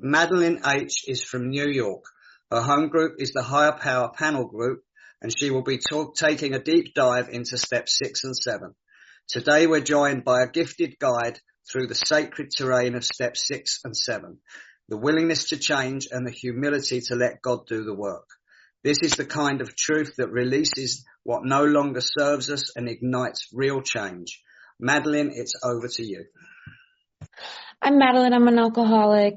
Madeline H. is from New York. Her home group is the Higher Power Panel Group, and she will be taking a deep dive into steps 6 and 7. Today we're joined by a gifted guide through the sacred terrain of steps 6 and 7, the willingness to change and the humility to let God do the work. This is the kind of truth that releases what no longer serves us and ignites real change. Madeline, it's over to you. I'm Madeline. I'm an alcoholic.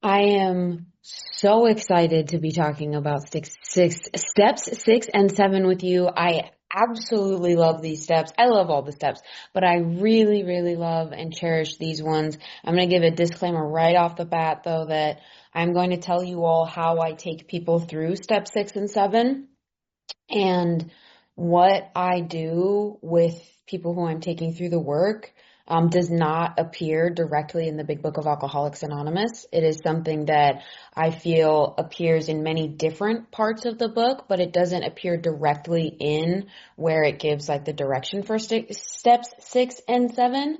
I am so excited to be talking about steps 6 and 7 with you. I absolutely love these steps. I love all the steps, but I really, really love and cherish these ones. I'm going to give a disclaimer right off the bat, though, that I'm going to tell you all how I take people through step 6 and 7 and what I do with people who I'm taking through the work. Does not appear directly in the Big Book of Alcoholics Anonymous. It is something that I feel appears in many different parts of the book, but it doesn't appear directly in where it gives like the direction for steps 6 and 7.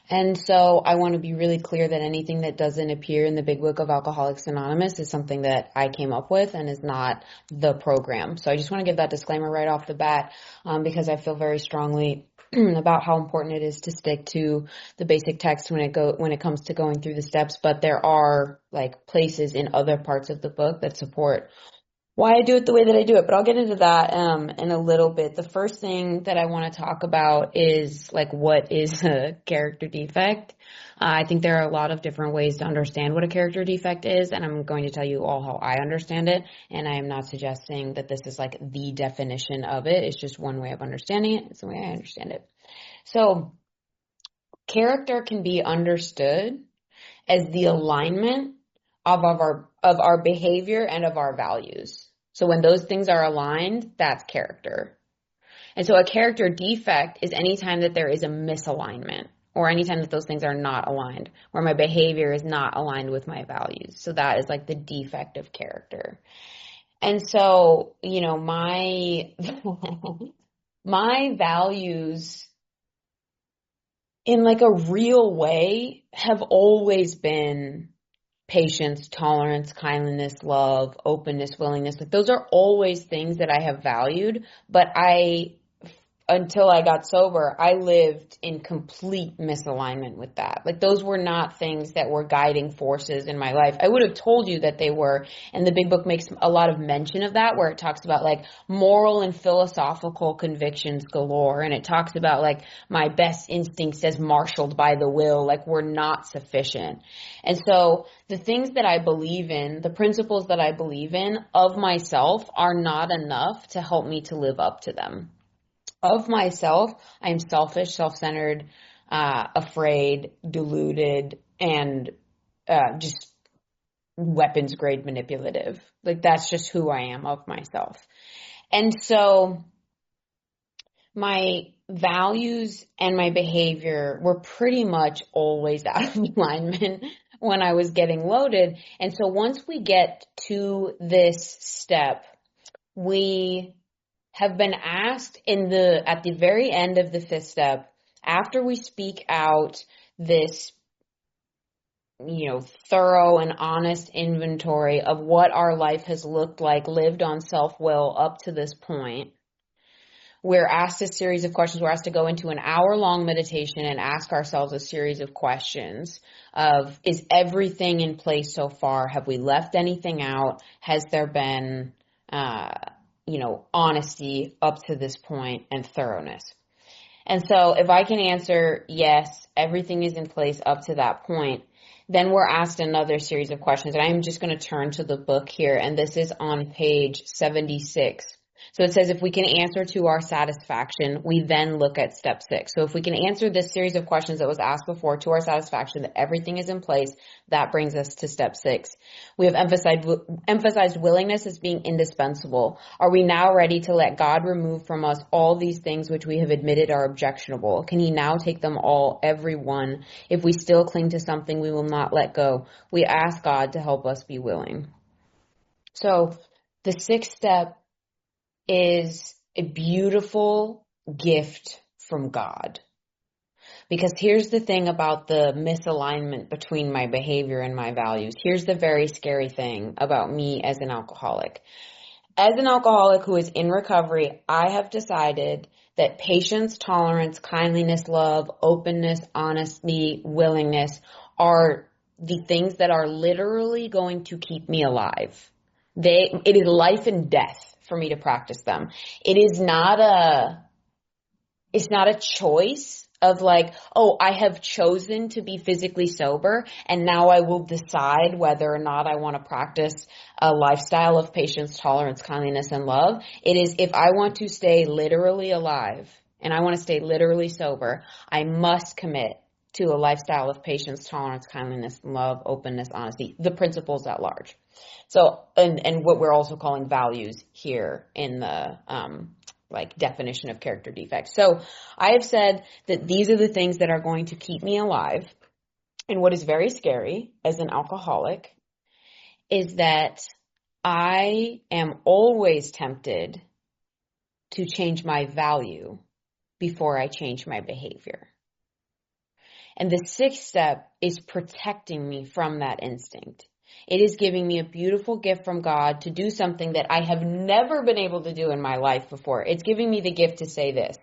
And so I want to be really clear that anything that doesn't appear in the Big Book of Alcoholics Anonymous is something that I came up with and is not the program. So I just want to give that disclaimer right off the bat, because I feel very strongly about how important it is to stick to the basic text when it comes to going through the steps. But there are like places in other parts of the book that support why I do it the way that I do it. But I'll get into that in a little bit. The first thing that I want to talk about is like, what is a character defect? I think there are a lot of different ways to understand what a character defect is, and I'm going to tell you all how I understand it. And I am not suggesting that this is like the definition of it. It's just one way of understanding it. It's the way I understand it. So character can be understood as the alignment of our behavior and of our values. So when those things are aligned, that's character. And so a character defect is anytime that there is a misalignment, or anytime that those things are not aligned, where my behavior is not aligned with my values. So that is like the defect of character. And so, you know, my values in like a real way have always been patience, tolerance, kindness, love, openness, willingness. Like those are always things that I have valued, but until I got sober, I lived in complete misalignment with that. Like those were not things that were guiding forces in my life. I would have told you that they were, and the Big Book makes a lot of mention of that, where it talks about like moral and philosophical convictions galore, and it talks about like my best instincts as marshaled by the will, like were not sufficient. And so the things that I believe in, the principles that I believe in of myself are not enough to help me to live up to them. Of myself, I am selfish, self-centered, afraid, deluded, and just weapons-grade manipulative. Like that's just who I am of myself. And so my values and my behavior were pretty much always out of alignment when I was getting loaded. And so once we get to this step, we have been asked at the very end of the 5th step, after we speak out this, you know, thorough and honest inventory of what our life has looked like lived on self-will up to this point, we're asked a series of questions. We're asked to go into an hour-long meditation and ask ourselves a series of questions of, is everything in place so far? Have we left anything out? Has there been honesty up to this point and thoroughness? And so if I can answer yes, everything is in place up to that point, then we're asked another series of questions. And I'm just going to turn to the book here, and this is on page 76. So it says, if we can answer to our satisfaction, we then look at step 6. So if we can answer this series of questions that was asked before to our satisfaction, that everything is in place, that brings us to step 6. We have emphasized willingness as being indispensable. Are we now ready to let God remove from us all these things which we have admitted are objectionable? Can he now take them all, every one? If we still cling to something we will not let go, we ask God to help us be willing. So the 6th step is a beautiful gift from God. Because here's the thing about the misalignment between my behavior and my values. Here's the very scary thing about me as an alcoholic. As an alcoholic who is in recovery, I have decided that patience, tolerance, kindliness, love, openness, honesty, willingness are the things that are literally going to keep me alive. It is life and death for me to practice them. It's not a choice of like, oh, I have chosen to be physically sober and now I will decide whether or not I want to practice a lifestyle of patience, tolerance, kindliness, and love. It is, if I want to stay literally alive and I want to stay literally sober, I must commit to a lifestyle of patience, tolerance, kindliness, love, openness, honesty, the principles at large. So, and what we're also calling values here in the, definition of character defects. So I have said that these are the things that are going to keep me alive. And what is very scary as an alcoholic is that I am always tempted to change my value before I change my behavior. And the sixth step is protecting me from that instinct. It is giving me a beautiful gift from God to do something that I have never been able to do in my life before. It's giving me the gift to say this: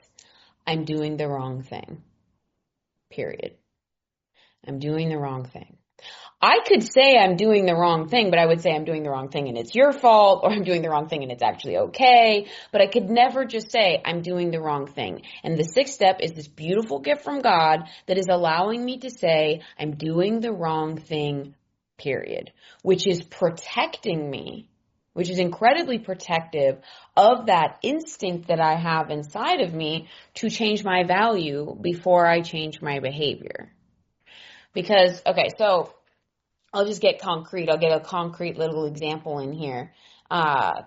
I'm doing the wrong thing. Period. I'm doing the wrong thing. I could say I'm doing the wrong thing, but I would say I'm doing the wrong thing and it's your fault, or I'm doing the wrong thing and it's actually okay. But I could never just say I'm doing the wrong thing. And the sixth step is this beautiful gift from God that is allowing me to say I'm doing the wrong thing, period, which is protecting me, which is incredibly protective of that instinct that I have inside of me to change my value before I change my behavior. Because, okay, so I'll just get concrete. I'll get a concrete little example in here.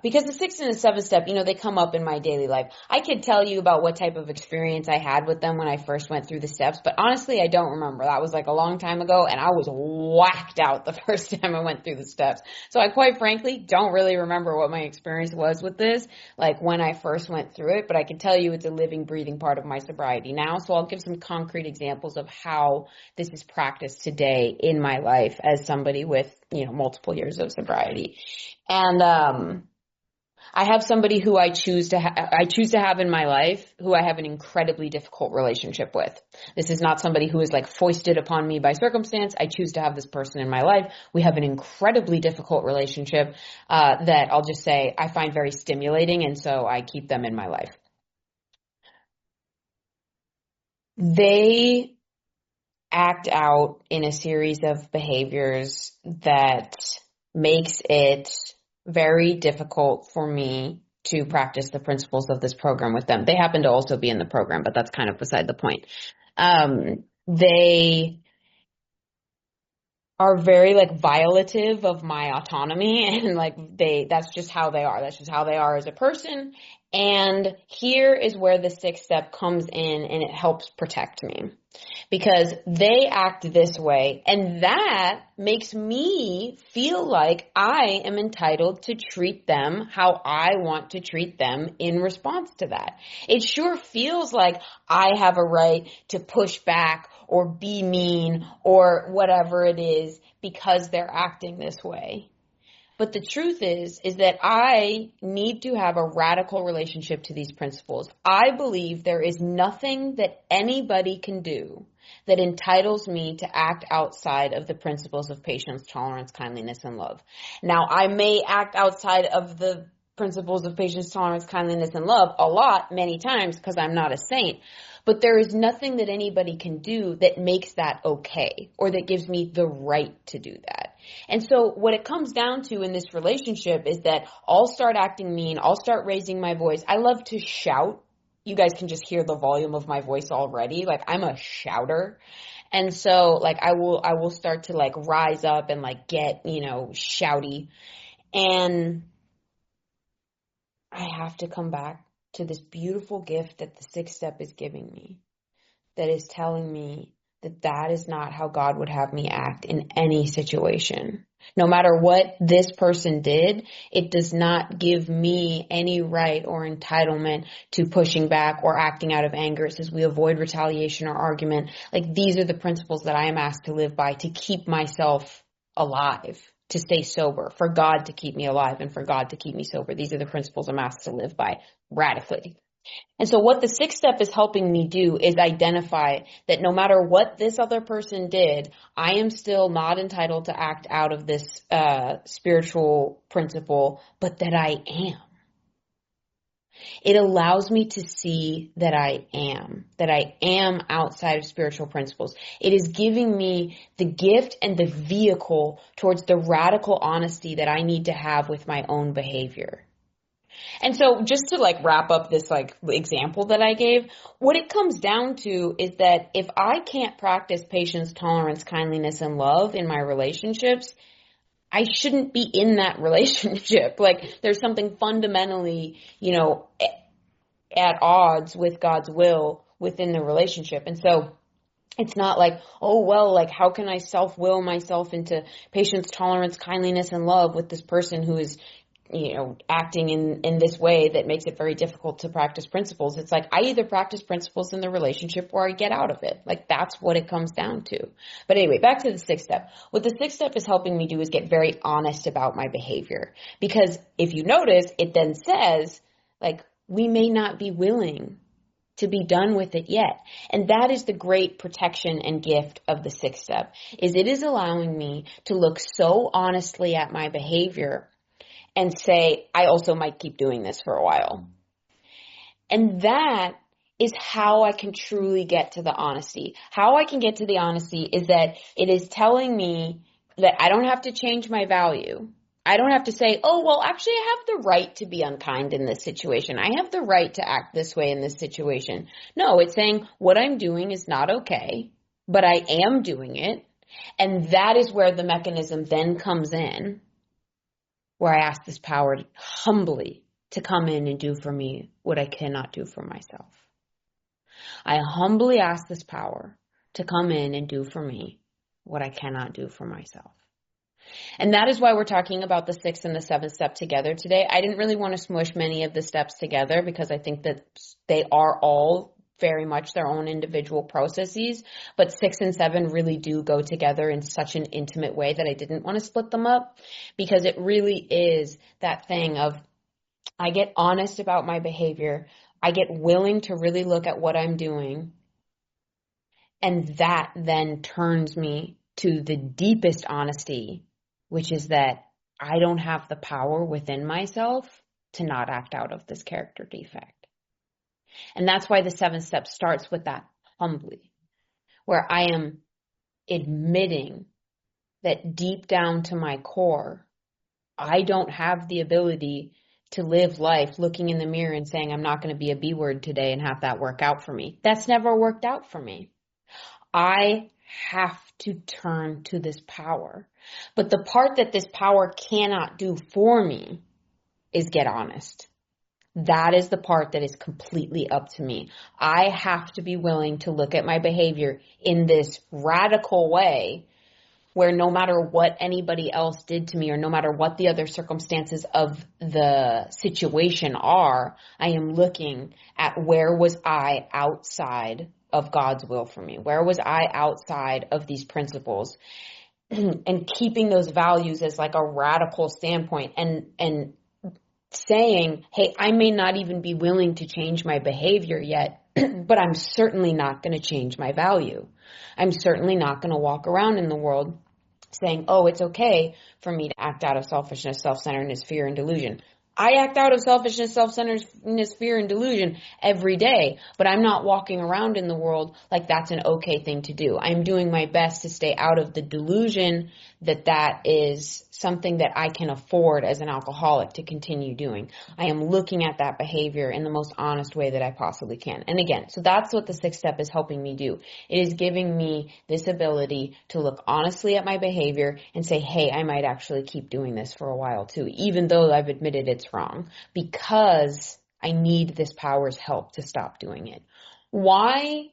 Because the sixth and the seventh step, they come up in my daily life. I could tell you about what type of experience I had with them when I first went through the steps, but honestly, I don't remember. That was like a long time ago, and I was whacked out the first time I went through the steps. So I quite frankly don't really remember what my experience was with this, like when I first went through it, but I can tell you it's a living, breathing part of my sobriety now. So I'll give some concrete examples of how this is practiced today in my life as somebody with, multiple years of sobriety. And I have somebody who I choose to have in my life who I have an incredibly difficult relationship with. This is not somebody who is like foisted upon me by circumstance. I choose to have this person in my life. We have an incredibly difficult relationship that I'll just say I find very stimulating, and so I keep them in my life. They act out in a series of behaviors that makes it very difficult for me to practice the principles of this program with them. They happen to also be in the program, but that's kind of beside the point. They are very violative of my autonomy, and that's just how they are. That's just how they are as a person. And here is where the sixth step comes in, and it helps protect me. Because they act this way, and that makes me feel like I am entitled to treat them how I want to treat them in response to that. It sure feels like I have a right to push back or be mean or whatever it is because they're acting this way. But the truth is that I need to have a radical relationship to these principles. I believe there is nothing that anybody can do that entitles me to act outside of the principles of patience, tolerance, kindliness, and love. Now, I may act outside of the principles of patience, tolerance, kindliness, and love a lot, many times, because I'm not a saint. But there is nothing that anybody can do that makes that okay, or that gives me the right to do that. And so what it comes down to in this relationship is that I'll start acting mean. I'll start raising my voice. I love to shout. You guys can just hear the volume of my voice already. I'm a shouter. And so I will start to rise up and get, shouty. And I have to come back to this beautiful gift that the sixth step is giving me, that is telling me that that is not how God would have me act in any situation. No matter what this person did, it does not give me any right or entitlement to pushing back or acting out of anger. It says we avoid retaliation or argument. Like, these are the principles that I am asked to live by to keep myself alive, to stay sober, for God to keep me alive and for God to keep me sober. These are the principles I'm asked to live by radically. And so what the sixth step is helping me do is identify that no matter what this other person did, I am still not entitled to act out of this spiritual principle, but that I am. It allows me to see that I am outside of spiritual principles. It is giving me the gift and the vehicle towards the radical honesty that I need to have with my own behavior. And so just to wrap up this example that I gave, what it comes down to is that if I can't practice patience, tolerance, kindness, and love in my relationships, I shouldn't be in that relationship. There's something fundamentally, at odds with God's will within the relationship. And so it's not how can I self-will myself into patience, tolerance, kindness, and love with this person who is acting in this way that makes it very difficult to practice principles. It's I either practice principles in the relationship or I get out of it. That's what it comes down to. But anyway, back to the sixth step. What the sixth step is helping me do is get very honest about my behavior. Because if you notice, it then says, we may not be willing to be done with it yet. And that is the great protection and gift of the sixth step, is it is allowing me to look so honestly at my behavior and say, I also might keep doing this for a while. And that is how I can truly get to the honesty. How I can get to the honesty is that it is telling me that I don't have to change my value. I don't have to say, oh, well, actually, I have the right to be unkind in this situation. I have the right to act this way in this situation. No, it's saying what I'm doing is not okay, but I am doing it. And that is where the mechanism then comes in, where I ask this power humbly to come in and do for me what I cannot do for myself. I humbly ask this power to come in and do for me what I cannot do for myself. And that is why we're talking about the sixth and the seventh step together today. I didn't really want to smush many of the steps together because I think that they are all very much their own individual processes, but 6 and 7 really do go together in such an intimate way that I didn't want to split them up, because it really is that thing of I get honest about my behavior, I get willing to really look at what I'm doing, and that then turns me to the deepest honesty, which is that I don't have the power within myself to not act out of this character defect. And that's why the seventh step starts with that humbly, where I am admitting that deep down to my core, I don't have the ability to live life looking in the mirror and saying, I'm not going to be a B word today and have that work out for me. That's never worked out for me. I have to turn to this power. But the part that this power cannot do for me is get honest. That is the part that is completely up to me. I have to be willing to look at my behavior in this radical way where no matter what anybody else did to me or no matter what the other circumstances of the situation are, I am looking at where was I outside of God's will for me? Where was I outside of these principles? And keeping those values as a radical standpoint and saying, hey, I may not even be willing to change my behavior yet, but I'm certainly not going to change my value. I'm certainly not going to walk around in the world saying, oh, it's okay for me to act out of selfishness, self-centeredness, fear, and delusion. I act out of selfishness, self-centeredness, fear, and delusion every day, but I'm not walking around in the world like that's an okay thing to do. I'm doing my best to stay out of the delusion that is something that I can afford as an alcoholic to continue doing. I am looking at that behavior in the most honest way that I possibly can. And again, so that's what the sixth step is helping me do. It is giving me this ability to look honestly at my behavior and say, hey, I might actually keep doing this for a while too, even though I've admitted it's wrong, because I need this power's help to stop doing it. Why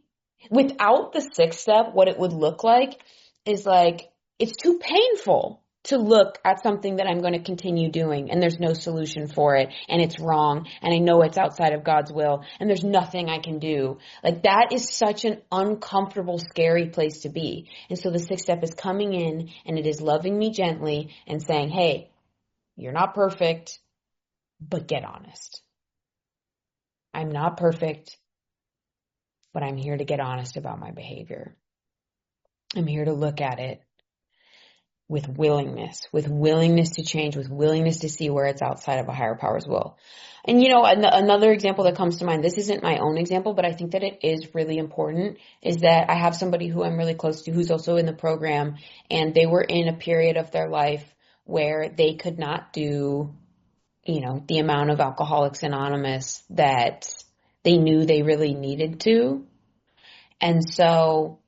Without the sixth step, what it would look like is like, it's too painful to look at something that I'm going to continue doing and there's no solution for it and it's wrong and I know it's outside of God's will and there's nothing I can do. Like that is such an uncomfortable, scary place to be. And so the sixth step is coming in and it is loving me gently and saying, hey, you're not perfect, but get honest. I'm not perfect, but I'm here to get honest about my behavior. I'm here to look at it with willingness to change, with willingness to see where it's outside of a higher power's will. And another example that comes to mind, this isn't my own example, but I think that it is really important, is that I have somebody who I'm really close to who's also in the program, and they were in a period of their life where they could not do, the amount of Alcoholics Anonymous that they knew they really needed to. And so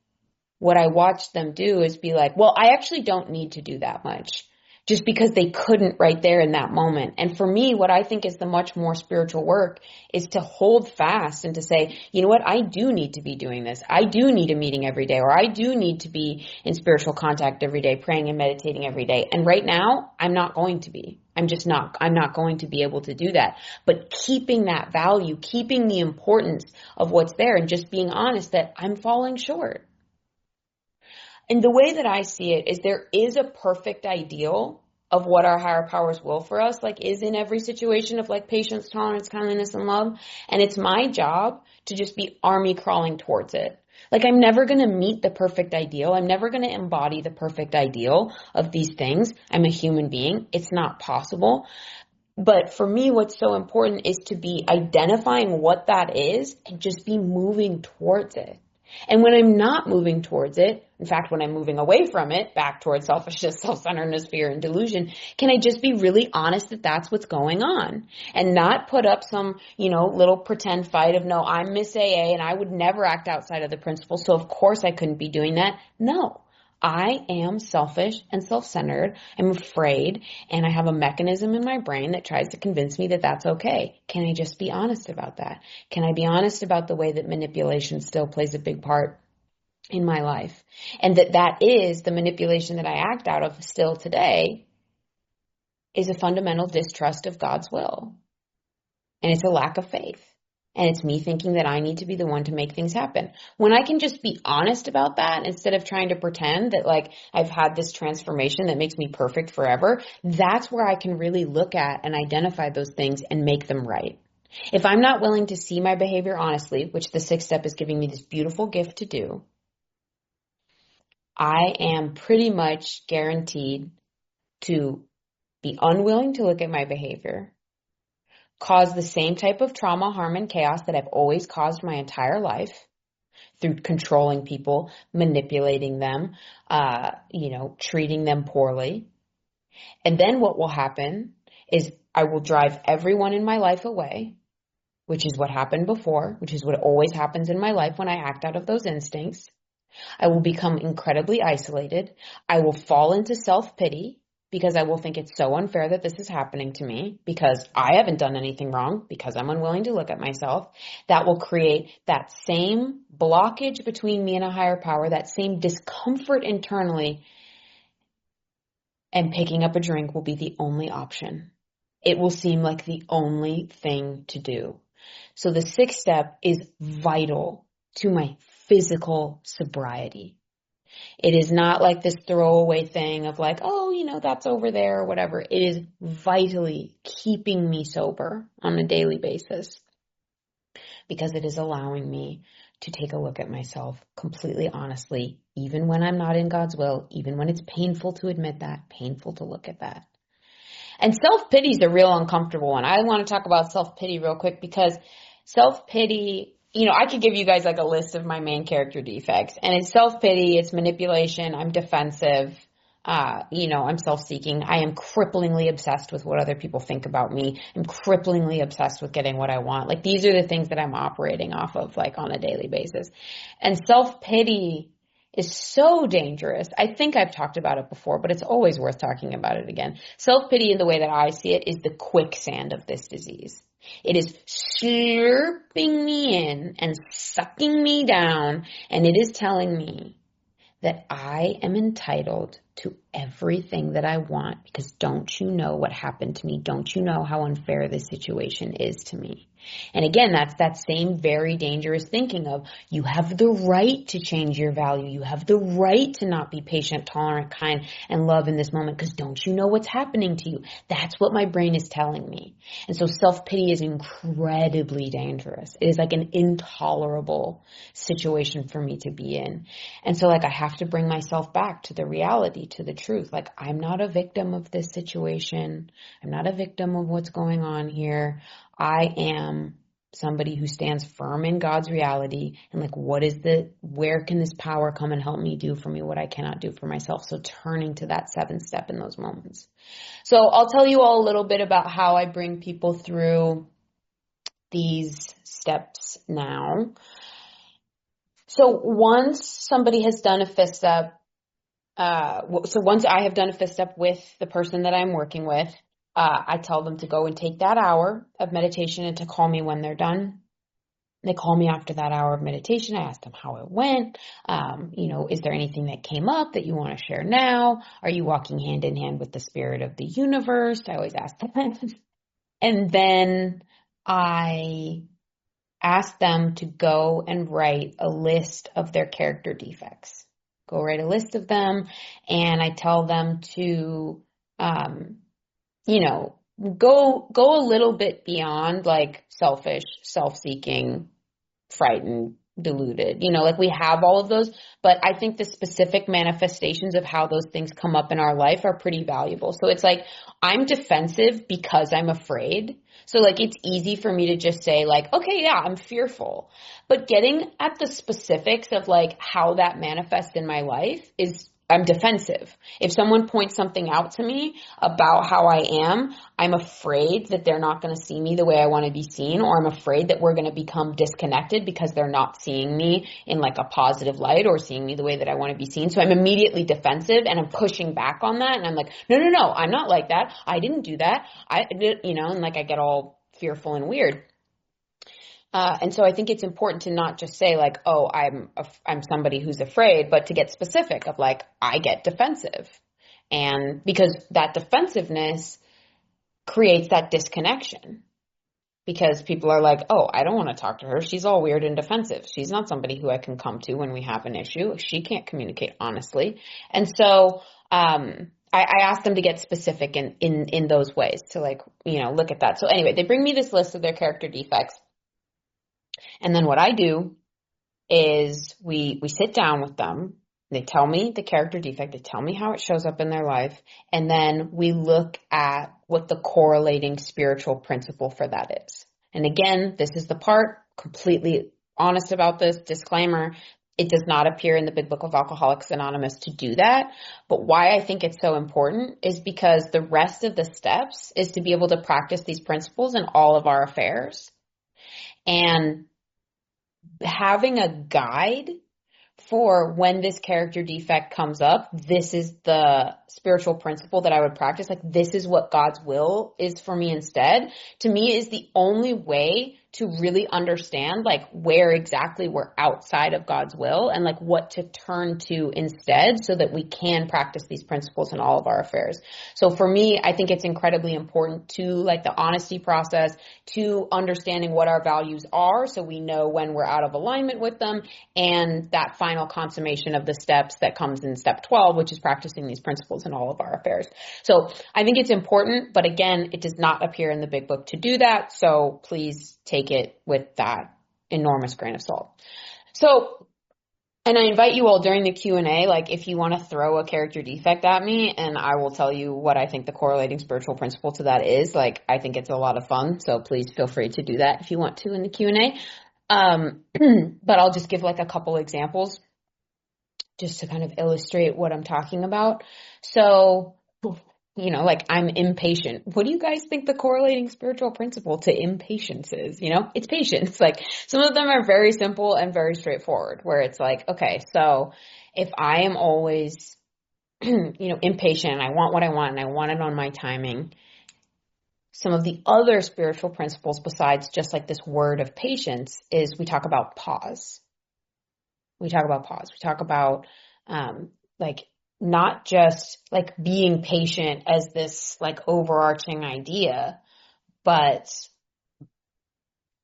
what I watched them do is be like, well, I actually don't need to do that much, just because they couldn't right there in that moment. And for me, what I think is the much more spiritual work is to hold fast and to say, you know what, I do need to be doing this. I do need a meeting every day, or I do need to be in spiritual contact every day, praying and meditating every day. And right now, I'm not going to be. I'm not going to be able to do that. But keeping that value, keeping the importance of what's there, and just being honest that I'm falling short. And the way that I see it is there is a perfect ideal of what our higher powers will for us, like is in every situation of like patience, tolerance, kindness, and love. And it's my job to just be army crawling towards it. Like I'm never going to meet the perfect ideal. I'm never going to embody the perfect ideal of these things. I'm a human being. It's not possible. But for me, what's so important is to be identifying what that is and just be moving towards it. And when I'm not moving towards it, in fact, when I'm moving away from it, back towards selfishness, self-centeredness, fear, and delusion, can I just be really honest that that's what's going on and not put up some, little pretend fight of, no, I'm Miss AA and I would never act outside of the principle, so of course I couldn't be doing that. No. I am selfish and self-centered. I'm afraid, and I have a mechanism in my brain that tries to convince me that that's okay. Can I just be honest about that? Can I be honest about the way that manipulation still plays a big part in my life? And that is the manipulation that I act out of still today is a fundamental distrust of God's will. And it's a lack of faith. And it's me thinking that I need to be the one to make things happen. When I can just be honest about that instead of trying to pretend that like I've had this transformation that makes me perfect forever, that's where I can really look at and identify those things and make them right. If I'm not willing to see my behavior honestly, which the sixth step is giving me this beautiful gift to do, I am pretty much guaranteed to be unwilling to look at my behavior, cause the same type of trauma, harm, and chaos that I've always caused my entire life through controlling people, manipulating them, treating them poorly. And then what will happen is I will drive everyone in my life away, which is what happened before, which is what always happens in my life when I act out of those instincts. I will become incredibly isolated. I will fall into self-pity, because I will think it's so unfair that this is happening to me because I haven't done anything wrong, because I'm unwilling to look at myself. That will create that same blockage between me and a higher power, that same discomfort internally, and picking up a drink will be the only option. It will seem like the only thing to do. So the sixth step is vital to my physical sobriety. It is not like this throwaway thing of like, oh, that's over there or whatever. It is vitally keeping me sober on a daily basis, because it is allowing me to take a look at myself completely honestly, even when I'm not in God's will, even when it's painful to admit that, painful to look at that. And self-pity is a real uncomfortable one. I want to talk about self-pity real quick, because self-pity, I could give you guys like a list of my main character defects, and it's self-pity, it's manipulation, I'm defensive, I'm self-seeking, I am cripplingly obsessed with what other people think about me, I'm cripplingly obsessed with getting what I want. Like these are the things that I'm operating off of like on a daily basis. And self-pity is so dangerous. I think I've talked about it before, but it's always worth talking about it again. Self-pity, in the way that I see it, is the quicksand of this disease. It is slurping me in and sucking me down, and it is telling me that I am entitled to everything that I want, because don't you know what happened to me? Don't you know how unfair this situation is to me? And again, that's that same very dangerous thinking of, you have the right to change your value. You have the right to not be patient, tolerant, kind, and love in this moment, because don't you know what's happening to you? That's what my brain is telling me. And so self-pity is incredibly dangerous. It is like an intolerable situation for me to be in. And so, like, I have to bring myself back to the reality, to the truth. Like, I'm not a victim of this situation. I'm not a victim of what's going on here. I am somebody who stands firm in God's reality. And like, where can this power come and help me do for me what I cannot do for myself? So turning to that 7th step in those moments. So I'll tell you all a little bit about how I bring people through these steps now. So once somebody has done a 5th step, once I have done a 5th step with the person that I'm working with, I tell them to go and take that hour of meditation and to call me when they're done. They call me after that hour of meditation. I ask them how it went. Is there anything that came up that you want to share now? Are you walking hand in hand with the spirit of the universe? I always ask them. And then I ask them to go and write a list of their character defects. Go write a list of them, and I tell them to, go a little bit beyond like selfish, self-seeking, frightened, deluded. Like, we have all of those, but I think the specific manifestations of how those things come up in our life are pretty valuable. So it's like, I'm defensive because I'm afraid. So like, it's easy for me to just say like, okay, yeah, I'm fearful. But getting at the specifics of like how that manifests in my life is, I'm defensive. If someone points something out to me about how I am, I'm afraid that they're not going to see me the way I want to be seen, or I'm afraid that we're going to become disconnected because they're not seeing me in like a positive light or seeing me the way that I want to be seen. So I'm immediately defensive and I'm pushing back on that. And I'm like, no, I'm not like that. I didn't do that. And like I get all fearful and weird. And so I think it's important to not just say like, oh, I'm somebody who's afraid, but to get specific of like, I get defensive. And because that defensiveness creates that disconnection, because people are like, oh, I don't want to talk to her. She's all weird and defensive. She's not somebody who I can come to when we have an issue. She can't communicate honestly. And so, I ask them to get specific in those ways to like, look at that. So anyway, they bring me this list of their character defects. And then what I do is we sit down with them. They tell me the character defect. They tell me how it shows up in their life. And then we look at what the correlating spiritual principle for that is. And again, this is the part, completely honest about this, disclaimer, it does not appear in the Big Book of Alcoholics Anonymous to do that. But why I think it's so important is because the rest of the steps is to be able to practice these principles in all of our affairs. And having a guide for when this character defect comes up, this is the spiritual principle that I would practice. Like, this is what God's will is for me instead. To me, is the only way to really understand like where exactly we're outside of God's will and like what to turn to instead, so that we can practice these principles in all of our affairs. So for me, I think it's incredibly important to like the honesty process, to understanding what our values are so we know when we're out of alignment with them, and that final consummation of the steps that comes in step 12, which is practicing these principles in all of our affairs. So I think it's important, but again, it does not appear in the Big Book to do that. So please take it with that enormous grain of salt. So, and I invite you all during the Q&A, like if you want to throw a character defect at me and I will tell you what I think the correlating spiritual principle to that is, like I think it's a lot of fun. So please feel free to do that if you want to in the Q&A. But I'll just give like a couple examples just to kind of illustrate what I'm talking about. So, like I'm impatient. What do you guys think the correlating spiritual principle to impatience is? It's patience. Like some of them are very simple and very straightforward, where it's like, okay, so if I am always, impatient and I want what I want and I want it on my timing, some of the other spiritual principles besides just like this word of patience is we talk about pause. We talk about pause. We talk about, like not just like being patient as this like overarching idea, but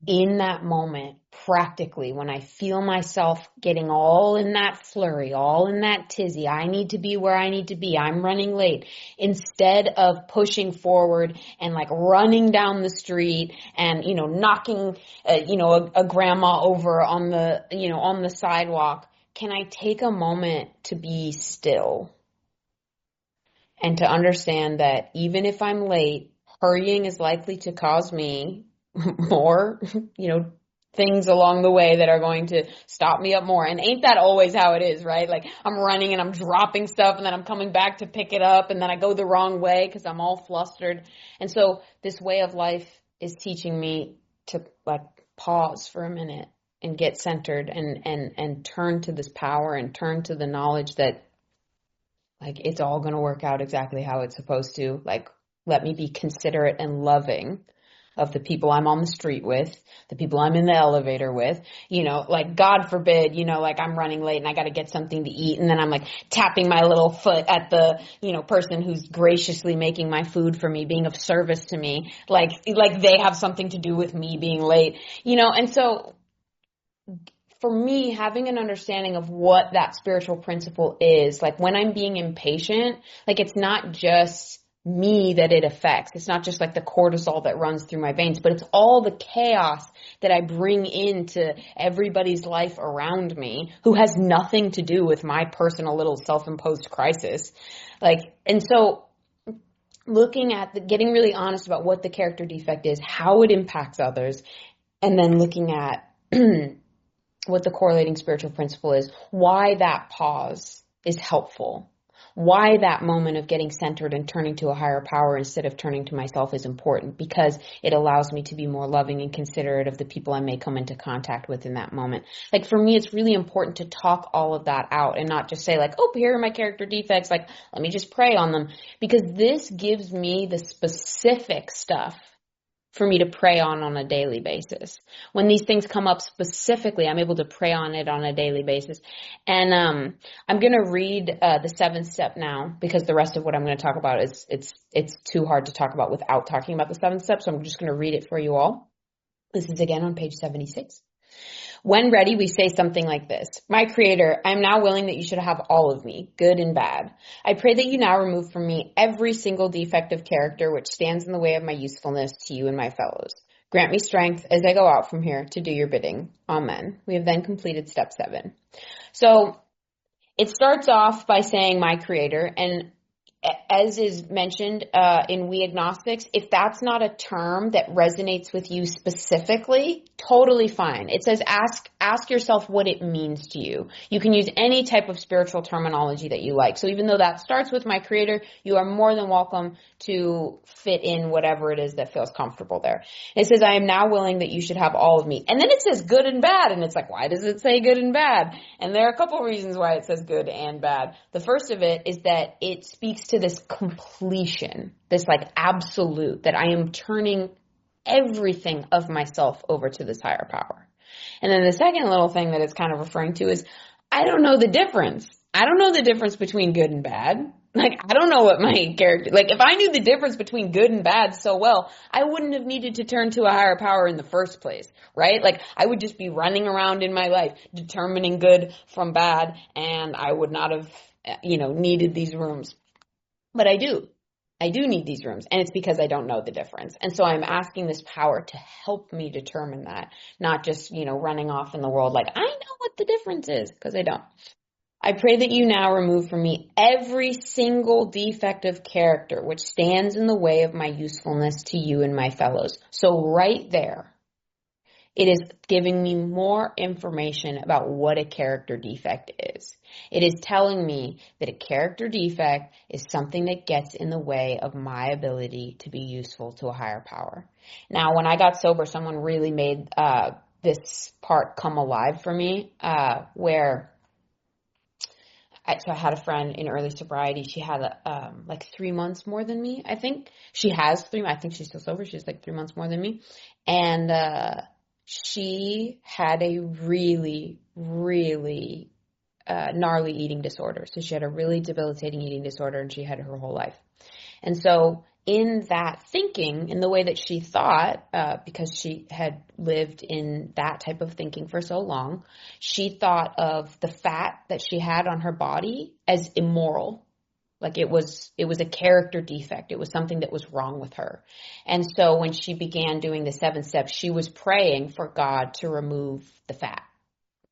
in that moment, practically, when I feel myself getting all in that flurry, all in that tizzy, I need to be where I need to be, I'm running late, instead of pushing forward and like running down the street and, knocking, a grandma over on the sidewalk, can I take a moment to be still and to understand that even if I'm late, hurrying is likely to cause me more, things along the way that are going to stop me up more. And ain't that always how it is, right? Like I'm running and I'm dropping stuff and then I'm coming back to pick it up and then I go the wrong way because I'm all flustered. And so this way of life is teaching me to like pause for a minute and get centered and turn to this power and turn to the knowledge that like it's all going to work out exactly how it's supposed to. Like, let me be considerate and loving of the people I'm on the street with, the people I'm in the elevator with, like God forbid, like I'm running late and I got to get something to eat. And then I'm like tapping my little foot at the, person who's graciously making my food for me, being of service to me, like they have something to do with me being late, and so for me, having an understanding of what that spiritual principle is, like when I'm being impatient, like it's not just me that it affects. It's not just like the cortisol that runs through my veins, but it's all the chaos that I bring into everybody's life around me who has nothing to do with my personal little self-imposed crisis. And so looking at getting really honest about what the character defect is, how it impacts others, and then looking at what the correlating spiritual principle is, why that pause is helpful, why that moment of getting centered and turning to a higher power instead of turning to myself is important, because it allows me to be more loving and considerate of the people I may come into contact with in that moment. Like for me, it's really important to talk all of that out and not just say like, oh, here are my character defects, like let me just pray on them, because this gives me the specific stuff for me to pray on a daily basis. When these things come up specifically, I'm able to pray on it on a daily basis. And I'm going to read the 7th step now, because the rest of what I'm going to talk about is it's too hard to talk about without talking about the 7th step. So I'm just going to read it for you all. This is again on page 76. When ready, we say something like this. My Creator, I am now willing that you should have all of me, good and bad. I pray that you now remove from me every single defect of character which stands in the way of my usefulness to you and my fellows. Grant me strength as I go out from here to do your bidding. Amen. We have then completed step 7. So it starts off by saying my Creator, and as is mentioned in We Agnostics, if that's not a term that resonates with you specifically, totally fine. It says ask yourself what it means to you. You can use any type of spiritual terminology that you like. So even though that starts with my Creator, you are more than welcome to fit in whatever it is that feels comfortable there. It says, I am now willing that you should have all of me. And then it says good and bad. And it's like, why does it say good and bad? And there are a couple of reasons why it says good and bad. The first of it is that it speaks to this completion, this like absolute, that I am turning everything of myself over to this higher power. And then the second little thing that it's kind of referring to is, I don't know the difference. I don't know the difference between good and bad. Like, I don't know what my character, like if I knew the difference between good and bad so well, I wouldn't have needed to turn to a higher power in the first place, right? Like I would just be running around in my life determining good from bad, and I would not have, needed these rooms. But I do. I do need these rooms, and it's because I don't know the difference. And so I'm asking this power to help me determine that, not just, running off in the world like, I know what the difference is, because I don't. I pray that you now remove from me every single defect of character which stands in the way of my usefulness to you and my fellows. So right there, it is giving me more information about what a character defect is. It is telling me that a character defect is something that gets in the way of my ability to be useful to a higher power. Now, when I got sober, someone really made this part come alive for me, where So I had a friend in early sobriety. She had like 3 months more than me. I think she has I think she's still sober. She's like 3 months more than me. And she had a really, really gnarly eating disorder. So she had a really debilitating eating disorder, and she had it her whole life. And so in that thinking, in the way that she thought, because she had lived in that type of thinking for so long, she thought of the fat that she had on her body as immoral. Like it was a character defect. It was something that was wrong with her. And so when she began doing the 7 steps, she was praying for God to remove the fat,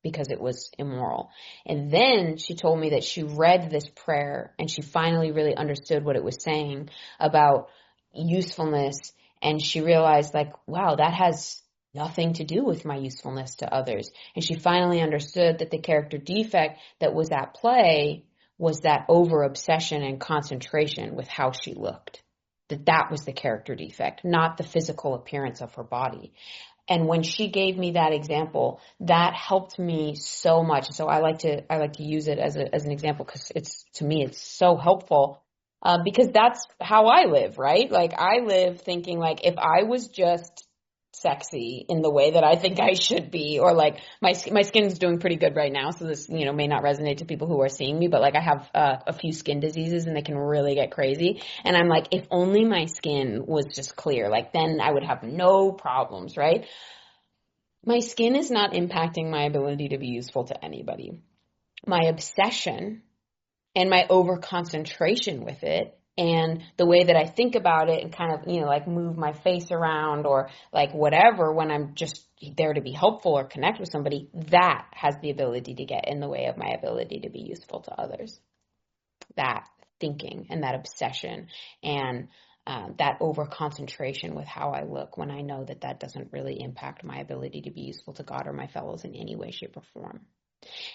because it was immoral. And then she told me that she read this prayer and she finally really understood what it was saying about usefulness. And she realized, like, wow, that has nothing to do with my usefulness to others. And she finally understood that the character defect that was at play was that over obsession and concentration with how she looked. That was the character defect, not the physical appearance of her body. And when she gave me that example, that helped me so much. So I like to use it as an example, because to me it's so helpful, because that's how I live, right? Like I live thinking, like, if I was just sexy in the way that I think I should be, or like my skin's doing pretty good right now, so this may not resonate to people who are seeing me, but like I have a few skin diseases and they can really get crazy, and I'm like, if only my skin was just clear, like then I would have no problems, right? My skin is not impacting my ability to be useful to anybody. My obsession and my over concentration with it, and the way that I think about it and kind of, like move my face around or like whatever when I'm just there to be helpful or connect with somebody, that has the ability to get in the way of my ability to be useful to others. That thinking and that obsession and that over concentration with how I look, when I know that doesn't really impact my ability to be useful to God or my fellows in any way, shape, or form.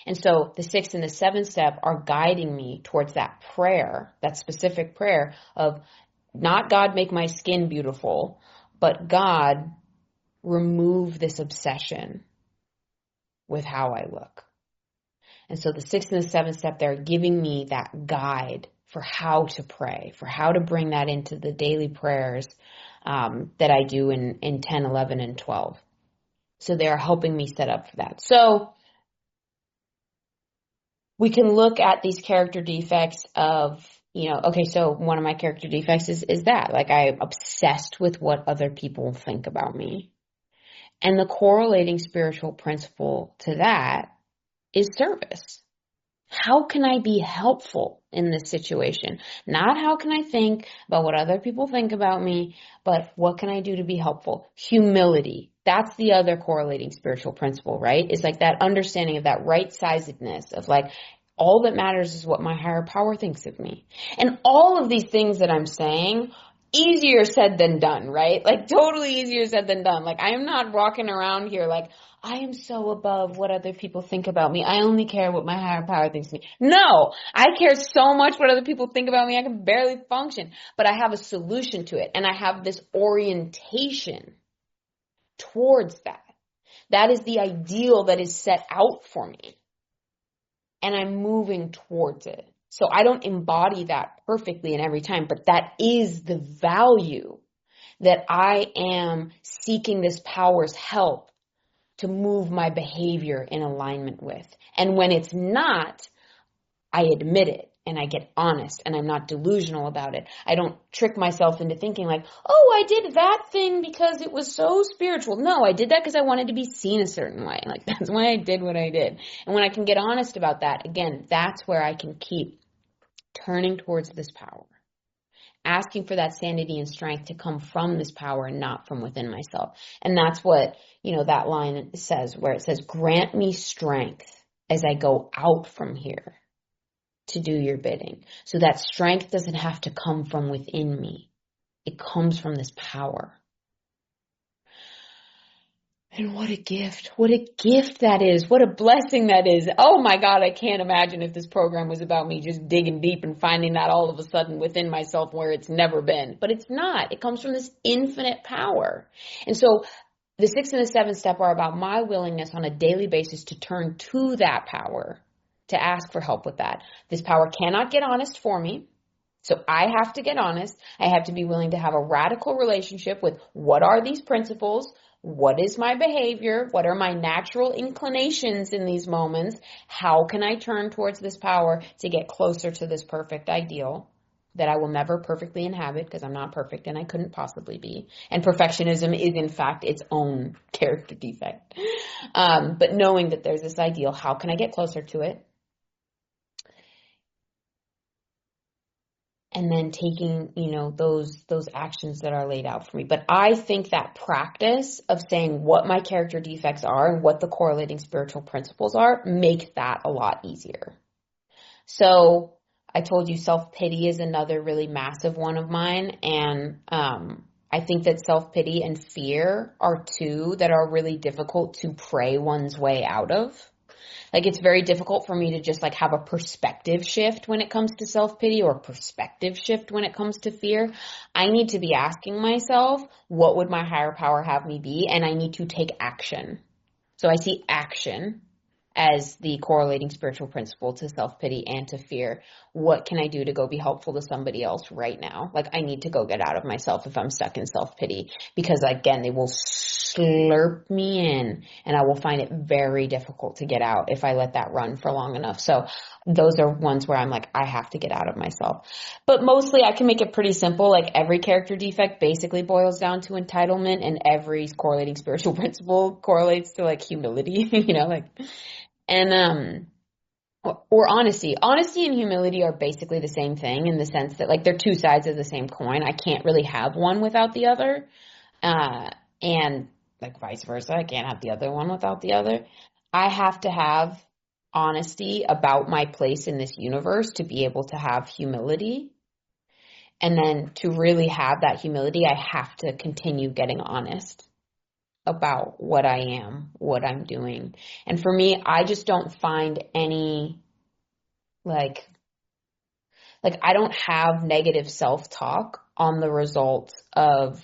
And so the 6th and the 7th step are guiding me towards that prayer, that specific prayer of not God make my skin beautiful, but God remove this obsession with how I look. And so the 6th and the 7th step, they're giving me that guide for how to pray, for how to bring that into the daily prayers that I do in 10, 11, and 12. So they're helping me set up for that. So we can look at these character defects of, okay, so one of my character defects is that, like, I'm obsessed with what other people think about me. And the correlating spiritual principle to that is service. How can I be helpful in this situation? Not how can I think about what other people think about me, but what can I do to be helpful? Humility. That's the other correlating spiritual principle, right? It's like that understanding of that right-sizedness of like, all that matters is what my higher power thinks of me. And all of these things that I'm saying, easier said than done, right? Like totally easier said than done. Like I am not walking around here like, I am so above what other people think about me. I only care what my higher power thinks of me. No, I care so much what other people think about me. I can barely function, but I have a solution to it. And I have this orientation towards that. That is the ideal that is set out for me. And I'm moving towards it. So I don't embody that perfectly in every time, but that is the value that I am seeking this power's help to move my behavior in alignment with. And when it's not, I admit it and I get honest and I'm not delusional about it. I don't trick myself into thinking like, oh, I did that thing because it was so spiritual. No, I did that because I wanted to be seen a certain way. Like that's why I did what I did. And when I can get honest about that, again, that's where I can keep turning towards this power. Asking for that sanity and strength to come from this power and not from within myself. And that's what, that line says, where it says, grant me strength as I go out from here to do your bidding. So that strength doesn't have to come from within me. It comes from this power. And what a gift that is. What a blessing that is. Oh my God, I can't imagine if this program was about me just digging deep and finding that all of a sudden within myself where it's never been. But it's not. It comes from this infinite power. And so the 6th and the 7th step are about my willingness on a daily basis to turn to that power to ask for help with that. This power cannot get honest for me. So I have to get honest. I have to be willing to have a radical relationship with what are these principles? What is my behavior? What are my natural inclinations in these moments? How can I turn towards this power to get closer to this perfect ideal that I will never perfectly inhabit because I'm not perfect and I couldn't possibly be. And perfectionism is in fact its own character defect. But knowing that there's this ideal, how can I get closer to it? And then taking, those actions that are laid out for me. But I think that practice of saying what my character defects are and what the correlating spiritual principles are makes that a lot easier. So I told you self-pity is another really massive one of mine. And I think that self-pity and fear are two that are really difficult to pray one's way out of. Like, it's very difficult for me to just like have a perspective shift when it comes to self-pity or perspective shift when it comes to fear. I need to be asking myself, what would my higher power have me be? And I need to take action. So I see action as the correlating spiritual principle to self-pity and to fear. What can I do to go be helpful to somebody else right now? Like, I need to go get out of myself if I'm stuck in self-pity, because again, they will slurp me in and I will find it very difficult to get out if I let that run for long enough. So those are ones where I'm like, I have to get out of myself. But mostly I can make it pretty simple. Like, every character defect basically boils down to entitlement, and every correlating spiritual principle correlates to like humility, and or honesty. Honesty and humility are basically the same thing in the sense that like they're two sides of the same coin. I can't really have one without the other. And like vice versa, I can't have the other one without the other. I have to have honesty about my place in this universe to be able to have humility. And then to really have that humility, I have to continue getting honest about what I am, what I'm doing. And for me, I just don't find any like I don't have negative self-talk on the results of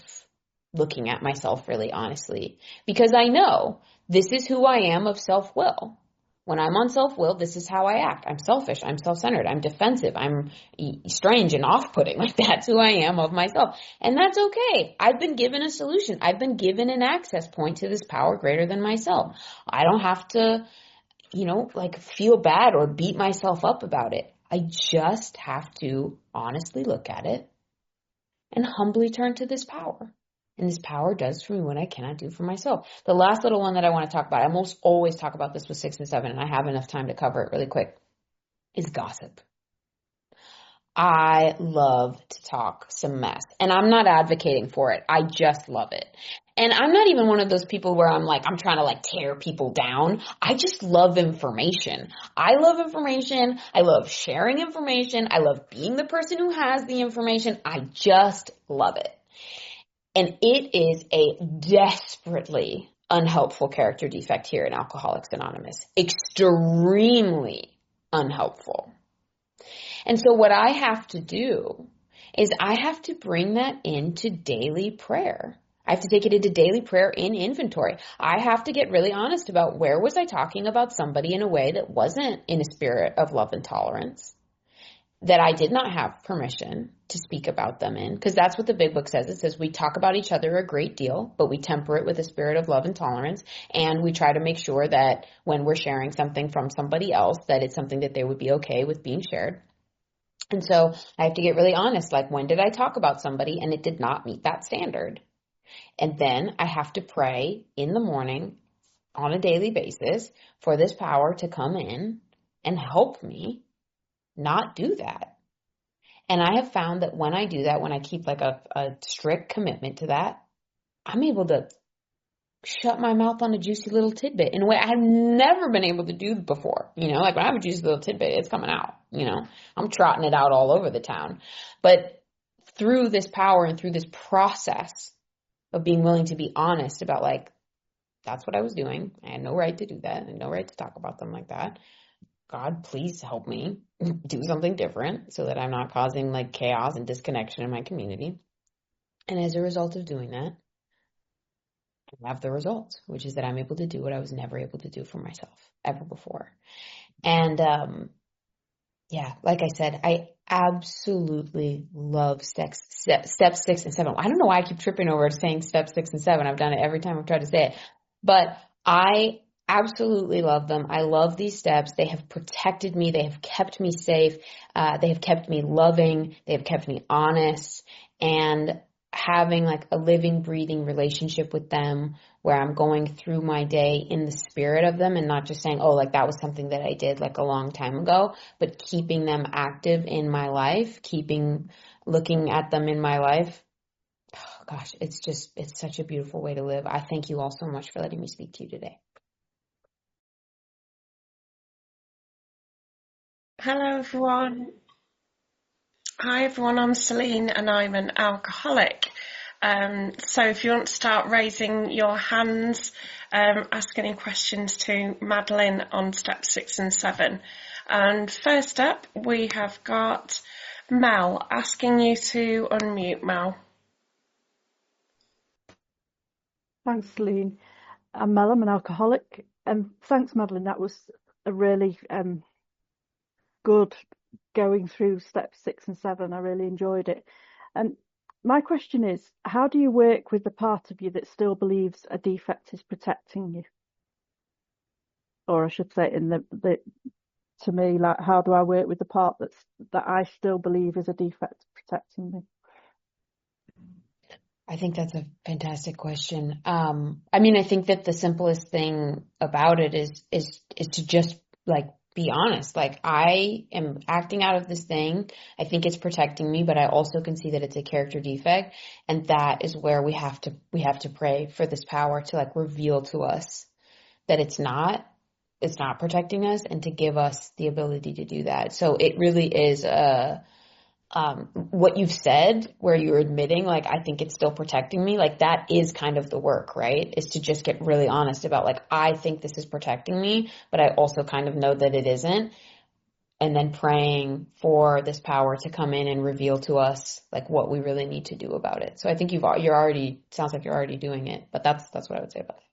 looking at myself really honestly, because I know this is who I am of self-will. When I'm on self-will, this is how I act. I'm selfish. I'm self-centered. I'm defensive. I'm strange and off-putting. Like, that's who I am of myself. And that's okay. I've been given a solution. I've been given an access point to this power greater than myself. I don't have to, feel bad or beat myself up about it. I just have to honestly look at it and humbly turn to this power. And this power does for me what I cannot do for myself. The last little one that I want to talk about, I almost always talk about this with 6 and 7, and I have enough time to cover it really quick, is gossip. I love to talk some mess, and I'm not advocating for it. I just love it. And I'm not even one of those people where I'm trying to tear people down. I just love information. I love information. I love sharing information. I love being the person who has the information. I just love it. And it is a desperately unhelpful character defect here in Alcoholics Anonymous. Extremely unhelpful. And so what I have to do is I have to bring that into daily prayer. I have to take it into daily prayer in inventory. I have to get really honest about where was I talking about somebody in a way that wasn't in a spirit of love and tolerance, that I did not have permission to speak about them in, because that's what the big book says. It says we talk about each other a great deal, but we temper it with a spirit of love and tolerance, and we try to make sure that when we're sharing something from somebody else, that it's something that they would be okay with being shared. And so I have to get really honest, when did I talk about somebody and it did not meet that standard? And then I have to pray in the morning on a daily basis for this power to come in and help me not do that. And I have found that when I do that, when I keep a strict commitment to that, I'm able to shut my mouth on a juicy little tidbit in a way I've never been able to do before. When I have a juicy little tidbit, it's coming out, I'm trotting it out all over the town. But through this power and through this process of being willing to be honest about that's what I was doing. I had no right to do that. I had no right to talk about them like that. God, please help me do something different so that I'm not causing chaos and disconnection in my community. And as a result of doing that, I have the results, which is that I'm able to do what I was never able to do for myself ever before. And, yeah, like I said, I absolutely love step 6 and 7. I don't know why I keep tripping over saying step 6 and 7. I've done it every time I've tried to say it, but I absolutely love them. I love these steps. They have protected me. They have kept me safe. They have kept me loving. They have kept me honest, and having like a living, breathing relationship with them where I'm going through my day in the spirit of them and not just saying, oh, like that was something that I did like a long time ago, but keeping them active in my life, looking at them in my life. Oh, gosh, it's such a beautiful way to live. I thank you all so much for letting me speak to you today. Hello, everyone. Hi, everyone. I'm Celine, and I'm an alcoholic. So if you want to start raising your hands, ask any questions to Madeline on step 6 and 7. And first up, we have got Mel, asking you to unmute, Mel. Thanks, Celine. I'm Mel, I'm an alcoholic. Thanks, Madeline. That was a really good going through steps 6 and 7. I really enjoyed it. My question is, how do you work with the part of you that still believes a defect is protecting you? Or I should say, to me, like, how do I work with the part that I still believe is a defect protecting me? I think that's a fantastic question. I mean, I think that the simplest thing about it is to just like be honest. Like, I am acting out of this thing. I think it's protecting me, but I also can see that it's a character defect, and that is where we have to pray for this power to like reveal to us that it's not protecting us, and to give us the ability to do that. So it really is what you've said, where you're admitting, like, I think it's still protecting me, like, that is kind of the work, right? Is to just get really honest about, like, I think this is protecting me, but I also kind of know that it isn't. And then praying for this power to come in and reveal to us, like, what we really need to do about it. So I think sounds like you're already doing it, but that's what I would say about it.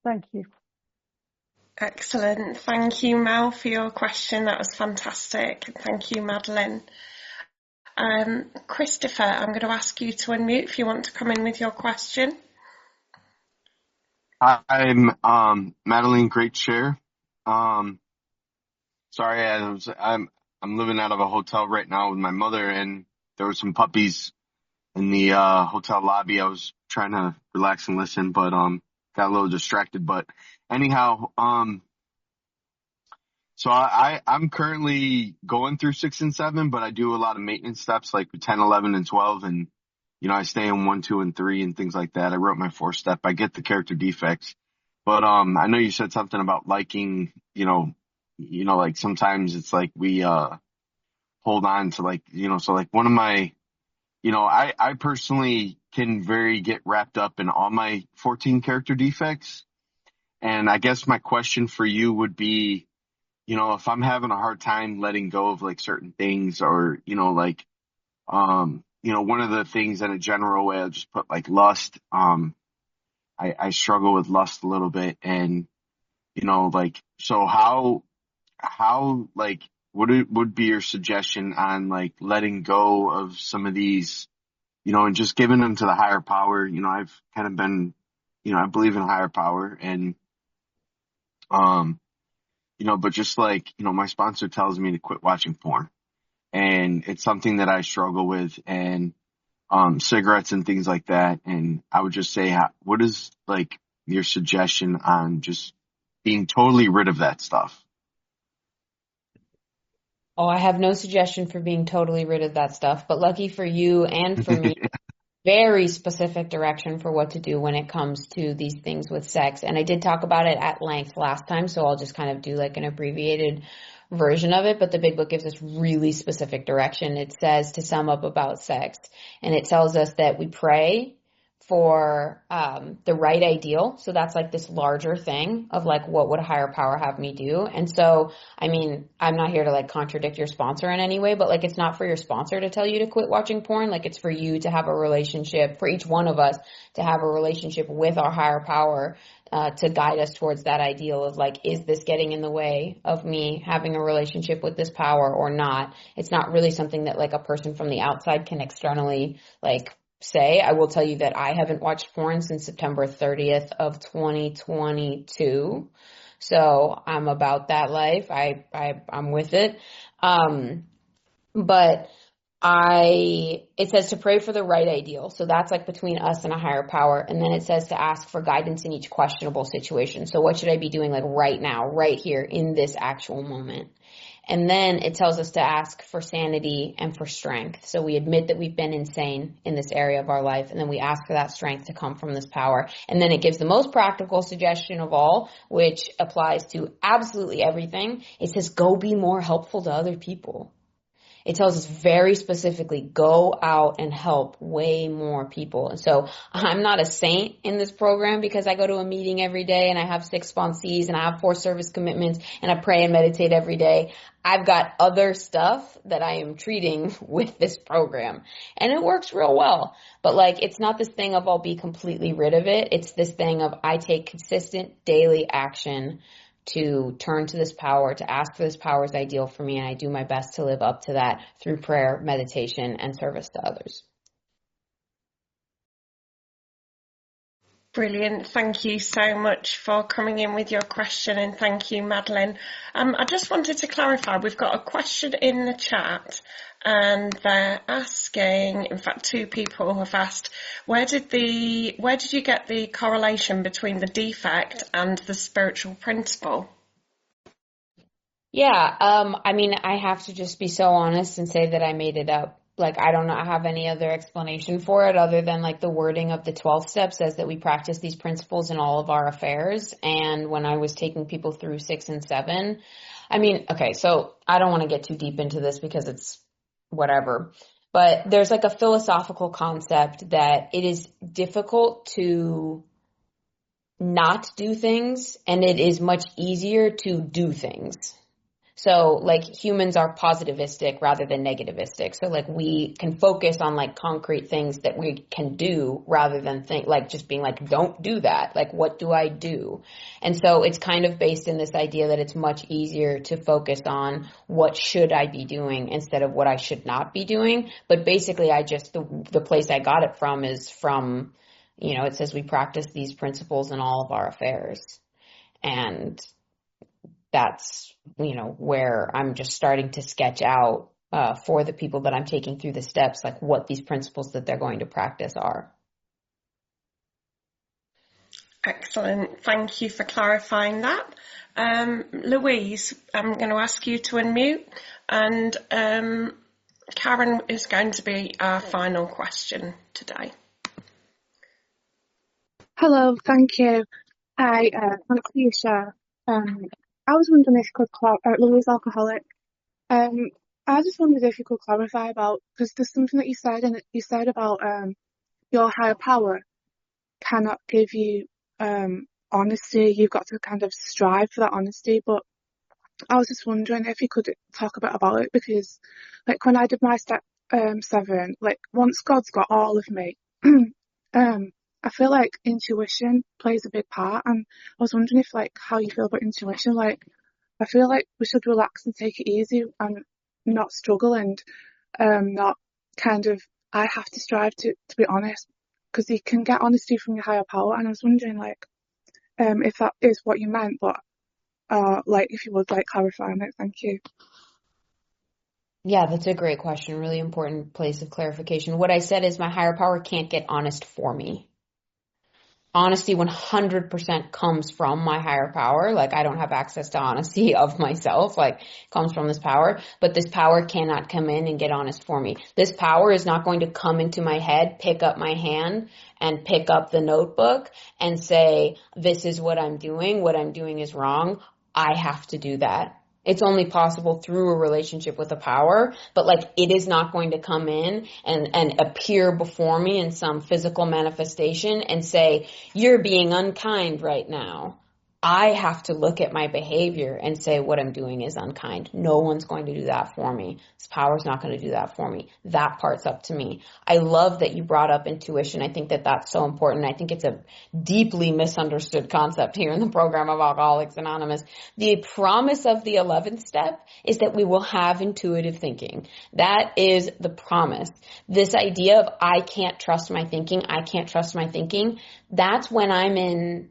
Thank you. Excellent. Thank you, Mel, for your question. That was fantastic. Thank you, Madeline. Christopher, I'm going to ask you to unmute if you want to come in with your question. I'm Madeline, great share. Sorry, I'm living out of a hotel right now with my mother, and there were some puppies in the hotel lobby. I was trying to relax and listen, but got a little distracted. But anyhow, so I'm currently going through 6 and 7, but I do a lot of maintenance steps like 10, 11, and 12, and I stay in 1, 2, and 3 and things like that. I wrote my 4th step. I get the character defects, but I know you said something about liking, like sometimes it's like we hold on to like, so like one of my, I personally can get wrapped up in all my 14 character defects, and I guess my question for you would be, if I'm having a hard time letting go of like certain things, or, like, one of the things in a general way, I'll just put like lust. I struggle with lust a little bit, and, like, so how, like, what would be your suggestion on like letting go of some of these, and just giving them to the higher power? I've kind of been, I believe in higher power, and, but just like, my sponsor tells me to quit watching porn, and it's something that I struggle with, and, cigarettes and things like that. And I would just say, what is like your suggestion on just being totally rid of that stuff? Oh, I have no suggestion for being totally rid of that stuff, but lucky for you and for me, very specific direction for what to do when it comes to these things with sex. And I did talk about it at length last time, so I'll just kind of do like an abbreviated version of it. But the Big Book gives us really specific direction. It says, to sum up about sex, and it tells us that we pray for the right ideal. So that's like this larger thing of like, what would a higher power have me do? And so, I mean, I'm not here to like contradict your sponsor in any way, but like, it's not for your sponsor to tell you to quit watching porn. Like, it's for you to have a relationship, for each one of us to have a relationship with our higher power, to guide us towards that ideal of like, is this getting in the way of me having a relationship with this power or not? It's not really something that like a person from the outside can externally like say. I will tell you that I haven't watched porn since September 30th of 2022. So I'm about that life. I'm with it. But it says to pray for the right ideal. So that's like between us and a higher power. And then it says to ask for guidance in each questionable situation. So what should I be doing like right now, right here in this actual moment? And then it tells us to ask for sanity and for strength. So we admit that we've been insane in this area of our life, and then we ask for that strength to come from this power. And then it gives the most practical suggestion of all, which applies to absolutely everything. It says, go be more helpful to other people. It tells us very specifically, go out and help way more people. And so I'm not a saint in this program because I go to a meeting every day and I have 6 sponsees and I have 4 service commitments and I pray and meditate every day. I've got other stuff that I am treating with this program, and it works real well. But like, it's not this thing of I'll be completely rid of it. It's this thing of I take consistent daily action to turn to this power, to ask for this power's ideal for me, and I do my best to live up to that through prayer, meditation, and service to others. Brilliant. Thank you so much for coming in with your question, and thank you, Madeline. I just wanted to clarify, we've got a question in the chat, and they're asking, in fact, 2 people have asked, where did you get the correlation between the defect and the spiritual principle? Yeah, I mean, I have to just be so honest and say that I made it up. Like, I don't have any other explanation for it other than like the wording of the 12th step says that we practice these principles in all of our affairs. And when I was taking people through 6 and 7, I mean, okay, so I don't want to get too deep into this because it's whatever, but there's like a philosophical concept that it is difficult to not do things and it is much easier to do things. So like humans are positivistic rather than negativistic. So like we can focus on like concrete things that we can do rather than think like just being like, don't do that. Like, what do I do? And so it's kind of based in this idea that it's much easier to focus on what should I be doing instead of what I should not be doing. But basically the place I got it from is from, it says we practice these principles in all of our affairs. And that's, where I'm just starting to sketch out for the people that I'm taking through the steps, like what these principles that they're going to practice are. Excellent. Thank you for clarifying that. Louise, I'm going to ask you to unmute, and Karen is going to be our final question today. Hello, thank you. Hi, thanks for your share. I was wondering if you could Louise Alcoholic. I just wondered if you could clarify about, because there's something that you said, and you said about your higher power cannot give you honesty. You've got to kind of strive for that honesty. But I was just wondering if you could talk a bit about it, because like when I did my step 7, like once God's got all of me, I feel like intuition plays a big part, and I was wondering if like how you feel about intuition. Like I feel like we should relax and take it easy and not struggle and not kind of I have to strive to be honest, because you can get honesty from your higher power. And I was wondering like if that is what you meant, but like if you would like clarify on it. Thank you. Yeah, that's a great question. Really important place of clarification. What I said is my higher power can't get honest for me. Honesty 100% comes from my higher power. Like I don't have access to honesty of myself, like it comes from this power, but this power cannot come in and get honest for me. This power is not going to come into my head, pick up my hand and pick up the notebook and say, this is what I'm doing is wrong. I have to do that. It's only possible through a relationship with a power, but like it is not going to come in and appear before me in some physical manifestation and say, you're being unkind right now. I have to look at my behavior and say what I'm doing is unkind. No one's going to do that for me. This power's not going to do that for me. That part's up to me. I love that you brought up intuition. I think that that's so important. I think it's a deeply misunderstood concept here in the program of Alcoholics Anonymous. The promise of the 11th step is that we will have intuitive thinking. That is the promise. This idea of I can't trust my thinking, that's when I'm in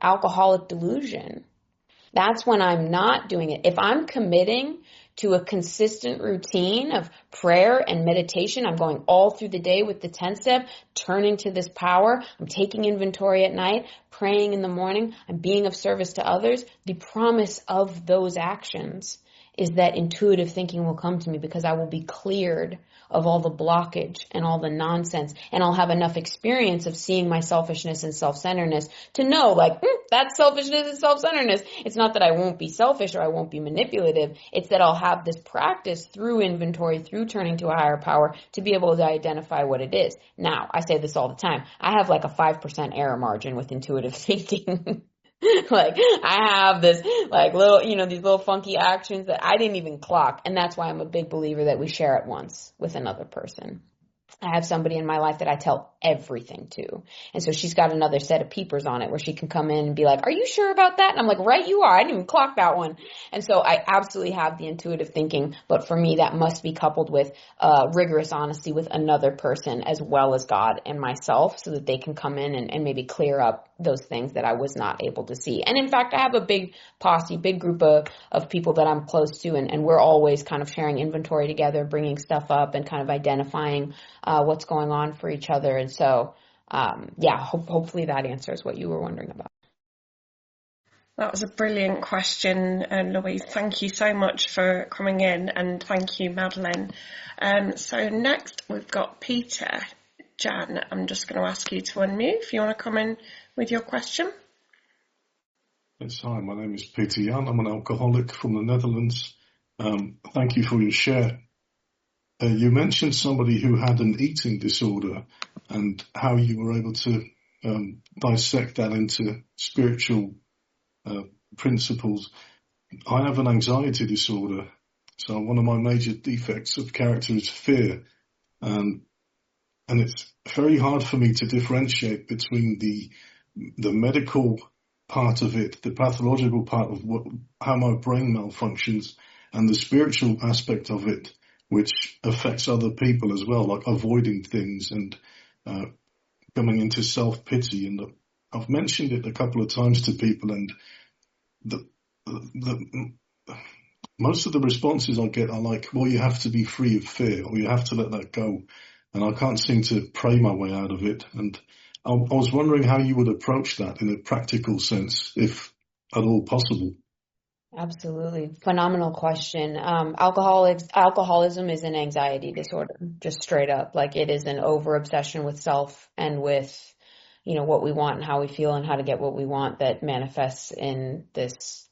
alcoholic delusion. That's when I'm not doing it. If I'm committing to a consistent routine of prayer and meditation, I'm going all through the day with the 10th step, turning to this power, I'm taking inventory at night, praying in the morning, I'm being of service to others. The promise of those actions is that intuitive thinking will come to me because I will be cleared of all the blockage and all the nonsense, and I'll have enough experience of seeing my selfishness and self-centeredness to know, that's selfishness and self-centeredness. It's not that I won't be selfish or I won't be manipulative. It's that I'll have this practice through inventory, through turning to a higher power to be able to identify what it is. Now, I say this all the time. I have like a 5% error margin with intuitive thinking. I have this these little funky actions that I didn't even clock. And that's why I'm a big believer that we share at once with another person. I have somebody in my life that I tell everything to. And so she's got another set of peepers on it where she can come in and be like, are you sure about that? And I'm like, right, you are. I didn't even clock that one. And so I absolutely have the intuitive thinking. But for me, that must be coupled with rigorous honesty with another person as well as God and myself so that they can come in and maybe clear up those things that I was not able to see. And in fact, I have a big posse, big group of people that I'm close to, and we're always kind of sharing inventory together, bringing stuff up and kind of identifying what's going on for each other. And so, hopefully that answers what you were wondering about. That was a brilliant question, Louise. Thank you so much for coming in, and thank you, Madeline. So next we've got Peter. Jan, I'm just going to ask you to unmute if you want to come in with your question. Yes, hi, my name is Peter Jan. I'm an alcoholic from the Netherlands. Thank you for your share. You mentioned somebody who had an eating disorder and how you were able to dissect that into spiritual principles. I have an anxiety disorder, so one of my major defects of character is fear, and it's very hard for me to differentiate between the medical part of it, the pathological part of how my brain malfunctions, and the spiritual aspect of it, which affects other people as well, like avoiding things and coming into self-pity. And I've mentioned it a couple of times to people, and most of the responses I get are like, well, you have to be free of fear, or you have to let that go. And I can't seem to pray my way out of it. And I was wondering how you would approach that in a practical sense, if at all possible. Absolutely. Phenomenal question. Alcoholism is an anxiety disorder, just straight up. Like, it is an over obsession with self and with, what we want and how we feel and how to get what we want that manifests in this,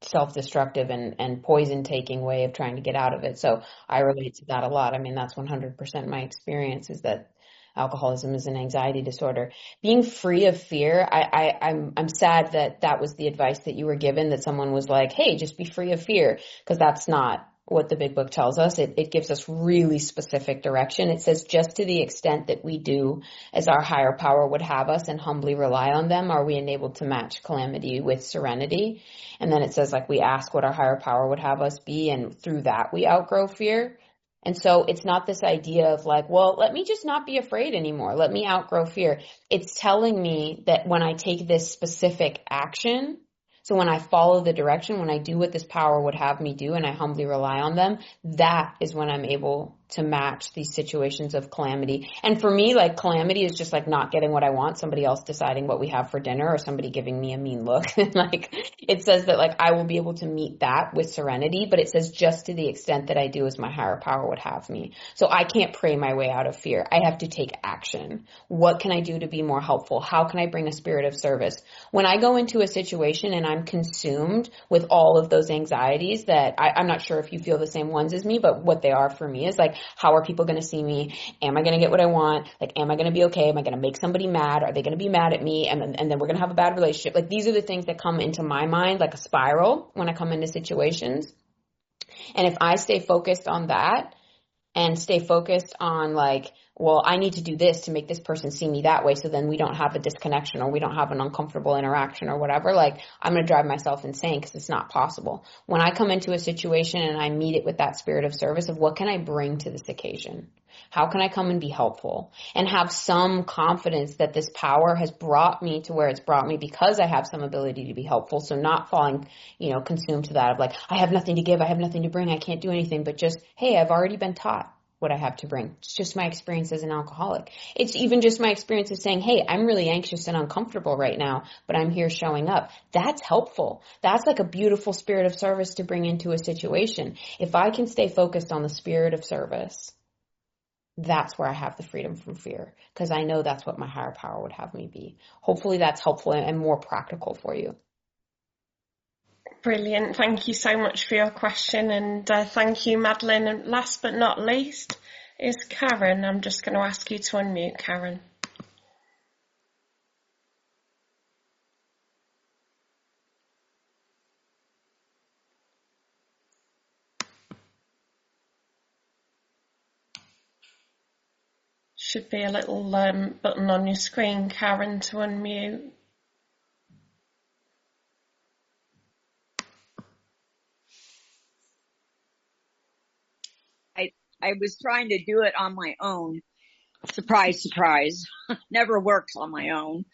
self-destructive and poison-taking way of trying to get out of it. So I relate to that a lot. I mean, that's 100% my experience, is that alcoholism is an anxiety disorder. Being free of fear, I'm sad that was the advice that you were given, that someone was like, hey, just be free of fear, because that's not what the big book tells us. It gives us really specific direction. It says, just to the extent that we do as our higher power would have us and humbly rely on them, are we enabled to match calamity with serenity. And then it says, we ask what our higher power would have us be, and through that we outgrow fear. And so it's not this idea of let me just not be afraid anymore. Let me outgrow fear. It's telling me that when I take this specific action, so when I follow the direction, when I do what this power would have me do and I humbly rely on them, that is when I'm able to match these situations of calamity. And for me, like, calamity is just like not getting what I want, somebody else deciding what we have for dinner, or somebody giving me a mean look. Like, it says that, like, I will be able to meet that with serenity, but it says just to the extent that I do as my higher power would have me. So I can't pray my way out of fear. I have to take action. What can I do to be more helpful? How can I bring a spirit of service? When I go into a situation and I'm consumed with all of those anxieties that I'm not sure if you feel the same ones as me, but what they are for me is like, how are people going to see me? Am I going to get what I want? Like, am I going to be okay? Am I going to make somebody mad? Are they going to be mad at me? And then we're going to have a bad relationship. Like, these are the things that come into my mind like a spiral when I come into situations. And if I stay focused on that and stay focused on, like, well, I need to do this to make this person see me that way, so then we don't have a disconnection, or we don't have an uncomfortable interaction or whatever, like, I'm going to drive myself insane, because it's not possible. When I come into a situation and I meet it with that spirit of service of what can I bring to this occasion? How can I come and be helpful and have some confidence that this power has brought me to where it's brought me because I have some ability to be helpful. So not falling, consumed to that of like, I have nothing to give, I have nothing to bring, I can't do anything, but just, hey, I've already been taught what I have to bring. It's just my experience as an alcoholic. It's even just my experience of saying, hey, I'm really anxious and uncomfortable right now, but I'm here showing up. That's helpful. That's like a beautiful spirit of service to bring into a situation. If I can stay focused on the spirit of service, that's where I have the freedom from fear, because I know that's what my higher power would have me be. Hopefully that's helpful and more practical for you. Brilliant. Thank you so much for your question, and thank you, Madeline. And last but not least is Karen. I'm just going to ask you to unmute, Karen. Should be a little button on your screen, Karen, to unmute. I was trying to do it on my own. Surprise, surprise. Never works on my own.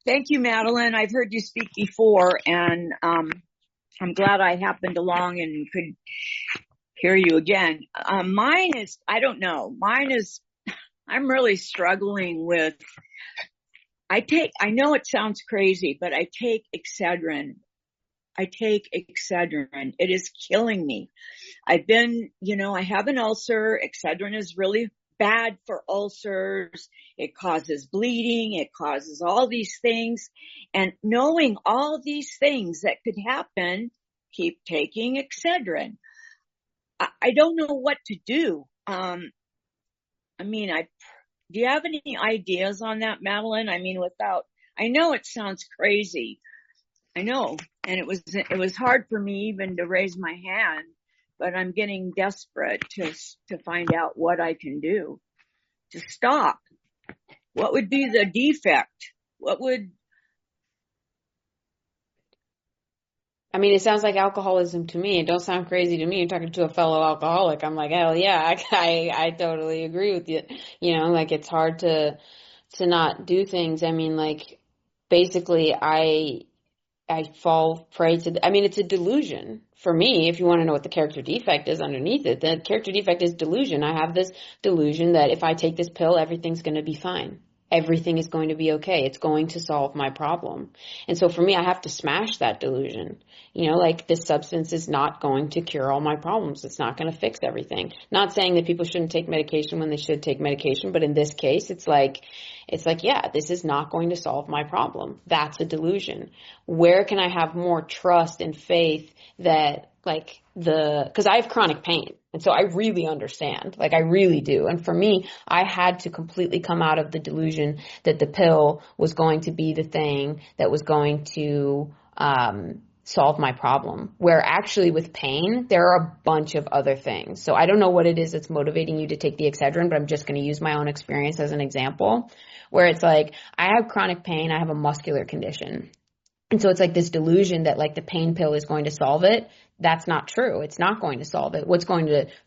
Thank you, Madeline. I've heard you speak before, and I'm glad I happened along and could hear you again. Mine is, I don't know. I'm really struggling with, I know it sounds crazy, but I take Excedrin. It is killing me. I have an ulcer. Excedrin is really bad for ulcers. It causes bleeding. It causes all these things. And knowing all these things that could happen, keep taking Excedrin. I don't know what to do. Do you have any ideas on that, Madeline? I know it sounds crazy. I know. And it was hard for me even to raise my hand, but I'm getting desperate to find out what I can do to stop. What would be the defect? It sounds like alcoholism to me. It don't sound crazy to me. You're talking to a fellow alcoholic. I'm like, hell yeah, I totally agree with you. It's hard to not do things. Basically I fall prey to, it's a delusion. For me, if you want to know what the character defect is underneath it, the character defect is delusion. I have this delusion that if I take this pill, everything's going to be fine. Everything is going to be okay. It's going to solve my problem. And so for me, I have to smash that delusion. This substance is not going to cure all my problems. It's not going to fix everything. Not saying that people shouldn't take medication when they should take medication, but in this case, it's like, yeah, this is not going to solve my problem. That's a delusion. Where can I have more trust and faith that because I have chronic pain. And so I really understand, I really do. And for me, I had to completely come out of the delusion that the pill was going to be the thing that was going to solve my problem. Where actually with pain, there are a bunch of other things. So I don't know what it is that's motivating you to take the Excedrin, but I'm just going to use my own experience as an example, where it's like, I have chronic pain, I have a muscular condition. And so it's like this delusion that the pain pill is going to solve it. That's not true. It's not going to solve it.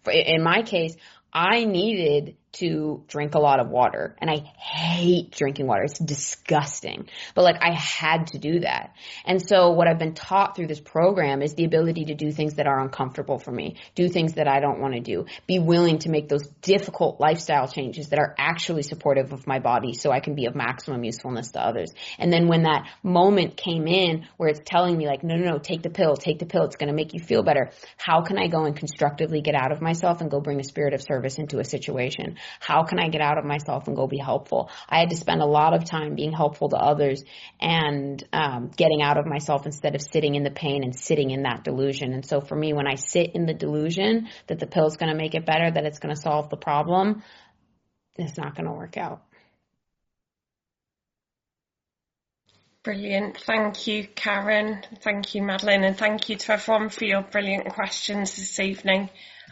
In my case, I needed to drink a lot of water, and I hate drinking water. It's disgusting. But like, I had to do that. And so what I've been taught through this program is the ability to do things that are uncomfortable for me, do things that I don't want to do, be willing to make those difficult lifestyle changes that are actually supportive of my body so I can be of maximum usefulness to others. And then when that moment came in where it's telling me like, no, take the pill, it's going to make you feel better. How can I go and constructively get out of myself and go bring a spirit of service into a situation? How can I get out of myself and go be helpful? I had to spend a lot of time being helpful to others and getting out of myself instead of sitting in the pain and sitting in that delusion. And so for me, when I sit in the delusion that the pill is going to make it better, that it's going to solve the problem, it's not going to work out. Brilliant. Thank you, Karen. Thank you, Madeline. And thank you to everyone for your brilliant questions this evening.